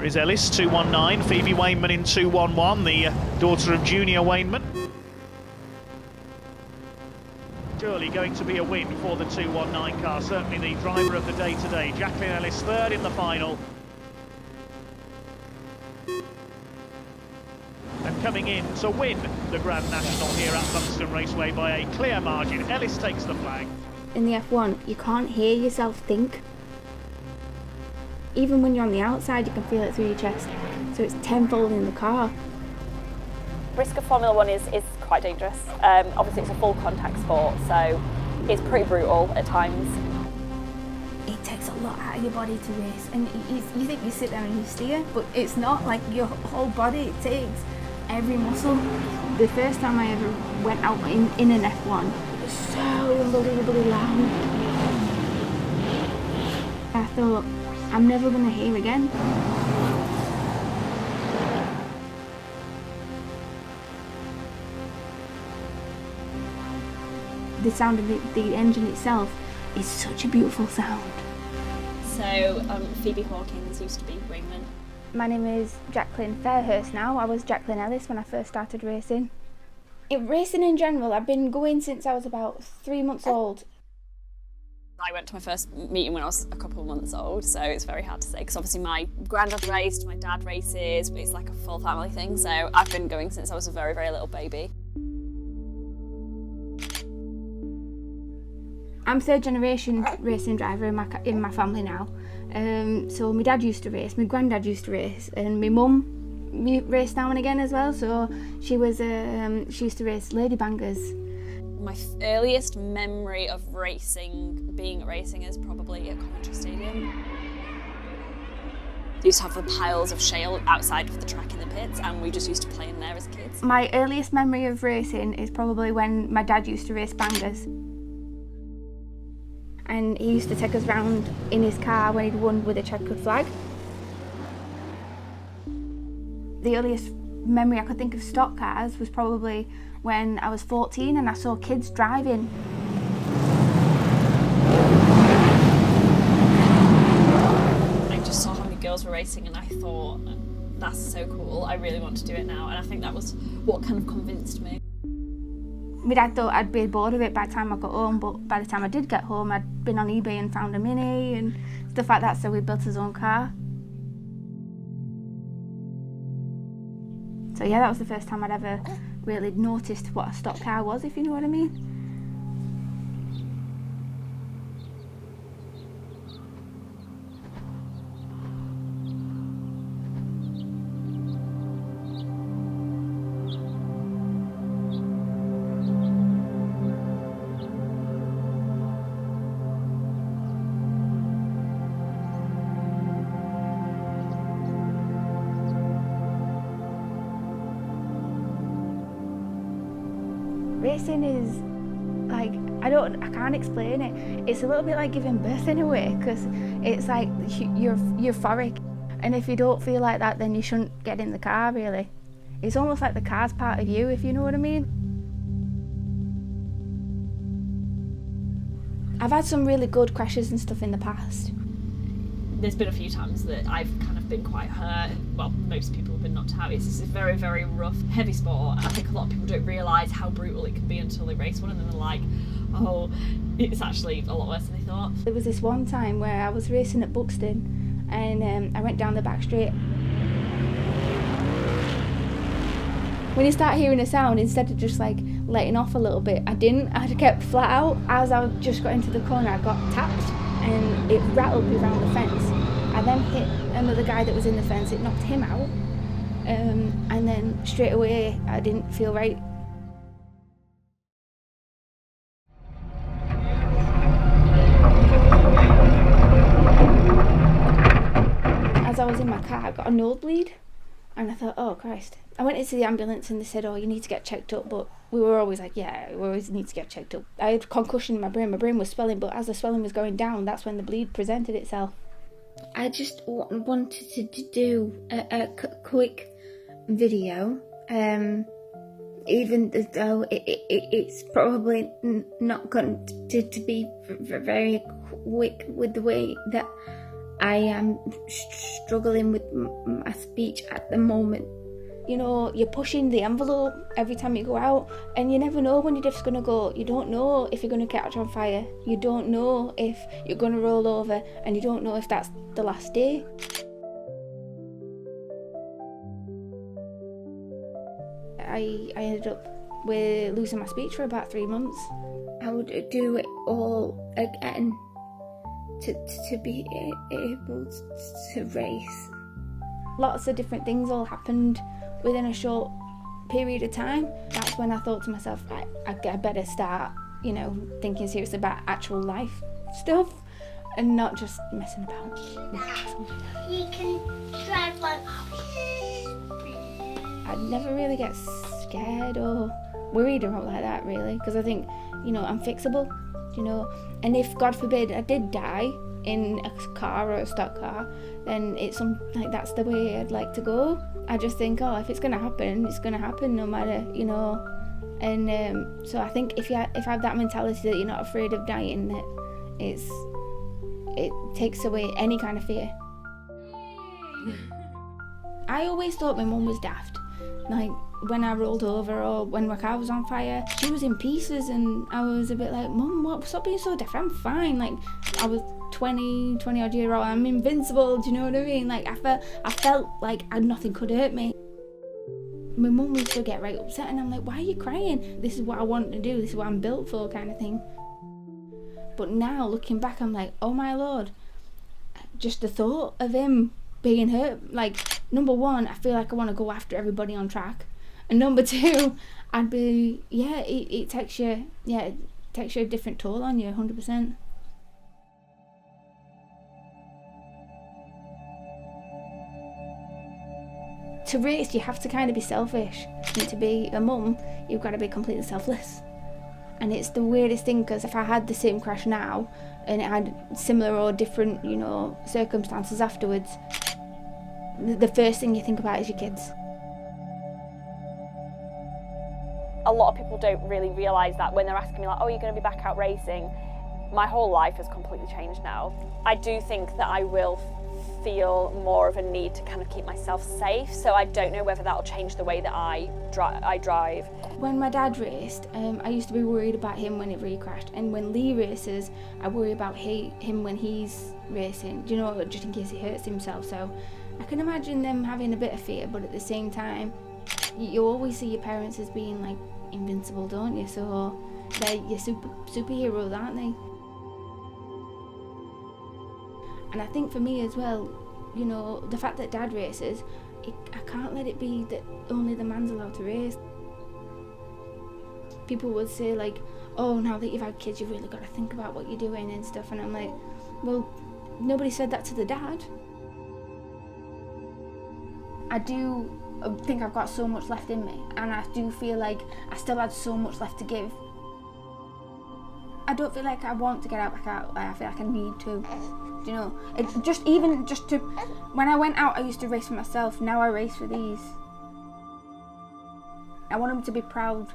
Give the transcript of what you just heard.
There is Ellis, 219. Phoebe Wainman in 211, the daughter of Junior Wainman. Surely going to be a win for the 219 car, certainly the driver of the day today. Jacqueline Ellis third in the final. And coming in to win the Grand National here at Buxton Raceway by a clear margin. Ellis takes the flag. In the F1, you can't hear yourself think. Even when you're on the outside, you can feel it through your chest. So it's tenfold in the car. Risk of Formula One is quite dangerous. Obviously, it's a full contact sport, so it's pretty brutal at times. It takes a lot out of your body to race, and you think you sit there and you steer, but it's not. Like, your whole body, it takes every muscle. The first time I ever went out in an F1, it was so unbelievably loud. I thought, I'm never going to hear again. The sound of the engine itself is such a beautiful sound. So Phoebe Hawkins used to be Wainman. My name is Jacqueline Fairhurst now. I was Jacqueline Ellis when I first started racing. Racing in general, I've been going since I was about 3 months old. I went to my first meeting when I was a couple of months old, so it's very hard to say, because obviously my granddad raced, my dad races, but it's like a full family thing, so I've been going since I was a very, very little baby. I'm third generation racing driver in my family now. So my dad used to race, my granddad used to race, and my mum raced now and again as well. So she used to race Lady Bangers. My earliest memory of being at racing is probably at Coventry Stadium. They used to have the piles of shale outside of the track in the pits, and we just used to play in there as kids. My earliest memory of racing is probably when my dad used to race Bangers. And he used to take us round in his car when he'd won with a checkered flag. The earliest memory I could think of stock cars was probably when I was 14 and I saw kids driving. I just saw how many girls were racing and I thought, that's so cool, I really want to do it now. And I think that was what kind of convinced me. My dad thought I'd be bored of it by the time I got home, but by the time I did get home, I'd been on eBay and found a Mini and stuff like that, so we built his own car. So yeah, that was the first time I'd ever really noticed what a stock car was, if you know what I mean. Racing is like, I can't explain it. It's a little bit like giving birth in a way, because it's like you're euphoric, and if you don't feel like that, then you shouldn't get in the car, really. It's almost like the car's part of you, if you know what I mean. I've had some really good crashes and stuff in the past. There's been a few times that I've kind of been quite hurt. Well, most people have been knocked out. It's a very, very rough, heavy sport. I think a lot of people don't realise how brutal it can be until they race one, and then they're like, oh, it's actually a lot worse than they thought. There was this one time where I was racing at Buxton, and I went down the back straight. When you start hearing a sound, instead of just like letting off a little bit, I didn't. I kept flat out. As I just got into the corner, I got tapped, and it rattled me around the fence. I then hit another guy that was in the fence, it knocked him out, and then straight away I didn't feel right. As I was in my car, I got a nosebleed, and I thought, oh Christ. I went into the ambulance and they said, oh, you need to get checked up, but we were always like, yeah, we always need to get checked up. I had concussion in my brain was swelling, but as the swelling was going down, that's when the bleed presented itself. I just wanted to do a quick video, even though it's probably not going to be very quick with the way that I am struggling with my speech at the moment. You know, you're pushing the envelope every time you go out, and you never know when you're just going to go. You don't know if you're going to catch on fire. You don't know if you're going to roll over, and you don't know if that's the last day. I ended up with losing my speech for about 3 months. I would do it all again to be able to race. Lots of different things all happened within a short period of time. That's when I thought to myself, I better start, you know, thinking seriously about actual life stuff and not just messing about. You can drive like. I never really get scared or worried or like that, really, because I think, you know, I'm fixable, you know, and if God forbid I did die in a car or a stock car, then it's like that's the way I'd like to go. I just think, oh, if it's gonna happen, it's gonna happen no matter, you know. And so I think if you have that mentality that you're not afraid of dying, that it takes away any kind of fear. I always thought my mum was daft. Like, when I rolled over or when my car was on fire, she was in pieces, and I was a bit like, Mum, stop being so daft, I'm fine. Like, I was 20 odd year old, I'm invincible, do you know what I mean? Like, I felt like nothing could hurt me. My mum used to get right upset, and I'm like, why are you crying? This is what I want to do, this is what I'm built for, kind of thing. But now, looking back, I'm like, oh my Lord, just the thought of him being hurt, like, number one, I feel like I want to go after everybody on track, and number two, I'd be, it takes you a different toll on you, 100%. To race, you have to kind of be selfish, and to be a mum, you've got to be completely selfless. And it's the weirdest thing, because if I had the same crash now, and it had similar or different, you know, circumstances afterwards, the first thing you think about is your kids. A lot of people don't really realise that when they're asking me like, oh, you're going to be back out racing. My whole life has completely changed now. I do think that I will feel more of a need to kind of keep myself safe, so I don't know whether that'll change the way that I drive. When my dad raced, I used to be worried about him whenever he crashed, and when Lee races, I worry about him when he's racing, you know, just in case he hurts himself. So I can imagine them having a bit of fear, but at the same time, you always see your parents as being like invincible, don't you? So they're your superheroes, aren't they? And I think for me as well, you know, the fact that Dad races, I can't let it be that only the man's allowed to race. People would say like, oh, now that you've had kids, you've really got to think about what you're doing and stuff. And I'm like, well, nobody said that to the dad. I do think I've got so much left in me, and I do feel like I still had so much left to give. I don't feel like I want to get out back out. I feel like I need to. You know, when I went out, I used to race for myself. Now I race for these. I want them to be proud